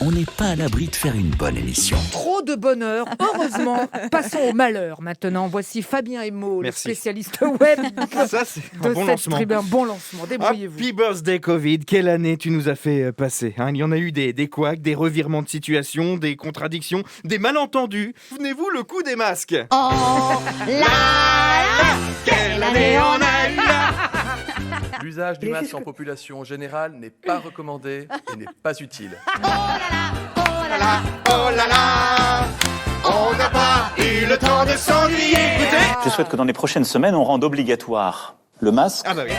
on n'est pas à l'abri de faire une bonne émission. Trop de bonheur, heureusement. Passons au malheur maintenant. Voici Fabien Emo, le spécialiste web Ça, c'est de un bon cette lancement. tribu. Un bon lancement, débrouillez-vous. Happy birthday Covid, quelle année tu nous as fait passer, hein. Il y en a eu des couacs, des revirements de situation, des contradictions, des malentendus. Souvenez-vous le coup des masques. Oh là là, quelle année on a eu là. L'usage du masque en population générale n'est pas recommandé et n'est pas utile. Oh là là, oh là là. Oh là là, on n'a pas eu le temps de s'ennuyer. Écoutez. Je souhaite que dans les prochaines semaines, on rende obligatoire le masque. Ah bah oui.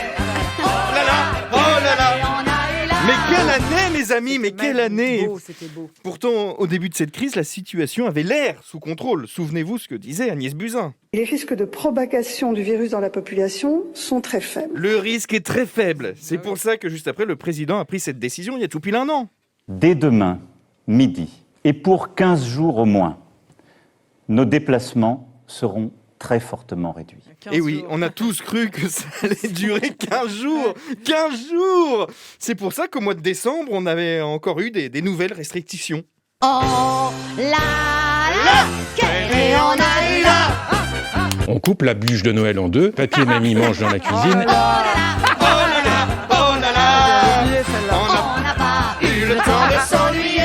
Oh là là, oh là là. Mais quelle année, mes amis, mais quelle année! C'était beau. Pourtant, au début de cette crise, la situation avait l'air sous contrôle. Souvenez-vous ce que disait Agnès Buzyn. Les risques de propagation du virus dans la population sont très faibles. Le risque est très faible. C'est pour ça que juste après, le président a pris cette décision il y a tout pile un an. Dès demain, midi, et pour 15 jours au moins, nos déplacements seront très fortement réduits. Et oui, on a tous cru que ça allait durer 15 jours. 15 jours! C'est pour ça qu'au mois de décembre, on avait encore eu des nouvelles restrictions. Oh là là, quelle année on a eu là. On coupe la bûche de Noël en deux, papy et mamie mangent dans la cuisine. Oh là là, Oh là là! on n'a pas eu le temps de s'ennuyer.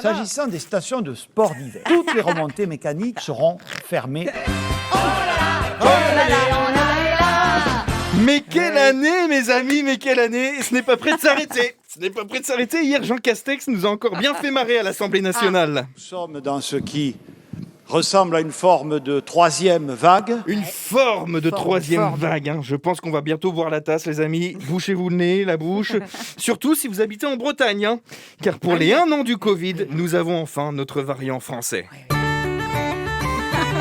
S'agissant des stations de sport d'hiver, toutes les remontées mécaniques seront fermées. Mais quelle année, mes amis, mais quelle année! Et ce n'est pas prêt de s'arrêter. Ce n'est pas prêt de s'arrêter. Hier, Jean Castex nous a encore bien fait marrer à l'Assemblée nationale. Nous sommes dans ce qui ressemble à une forme de troisième vague. Une forme de troisième vague. Hein. Je pense qu'on va bientôt voir la tasse, les amis. Bouchez-vous le nez, la bouche. Surtout si vous habitez en Bretagne. Hein. Car pour les 1 an du Covid, nous avons enfin notre variant français.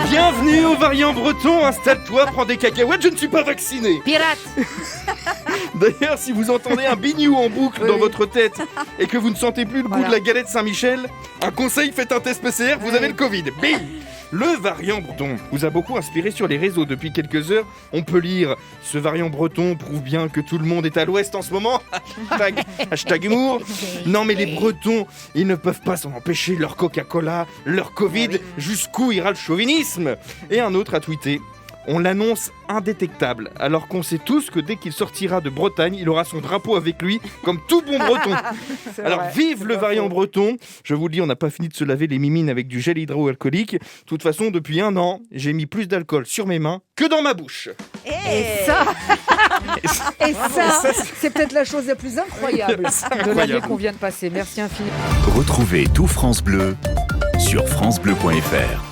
Bienvenue au variant breton, installe-toi, prends des cacahuètes, je ne suis pas vacciné. Pirate. D'ailleurs, si vous entendez un bignou en boucle dans votre tête et que vous ne sentez plus le goût de la galette Saint-Michel, un conseil, faites un test PCR, vous avez le Covid. Bing. Le variant breton vous a beaucoup inspiré sur les réseaux depuis quelques heures. On peut lire « Ce variant breton prouve bien que tout le monde est à l'ouest en ce moment ». Hashtag humour. Non mais les Bretons, ils ne peuvent pas s'en empêcher. Leur Coca-Cola, leur Covid, jusqu'où ira le chauvinisme? Et un autre a tweeté « On l'annonce indétectable, alors qu'on sait tous que dès qu'il sortira de Bretagne, il aura son drapeau avec lui, comme tout bon breton. » Alors vive le variant breton. Je vous le dis, on n'a pas fini de se laver les mimines avec du gel hydroalcoolique. De toute façon, depuis 1 an, j'ai mis plus d'alcool sur mes mains que dans ma bouche. Et ça, c'est peut-être la chose la plus incroyable de l'année qu'on vient de passer. Merci infiniment. Retrouvez tout France Bleu sur francebleu.fr.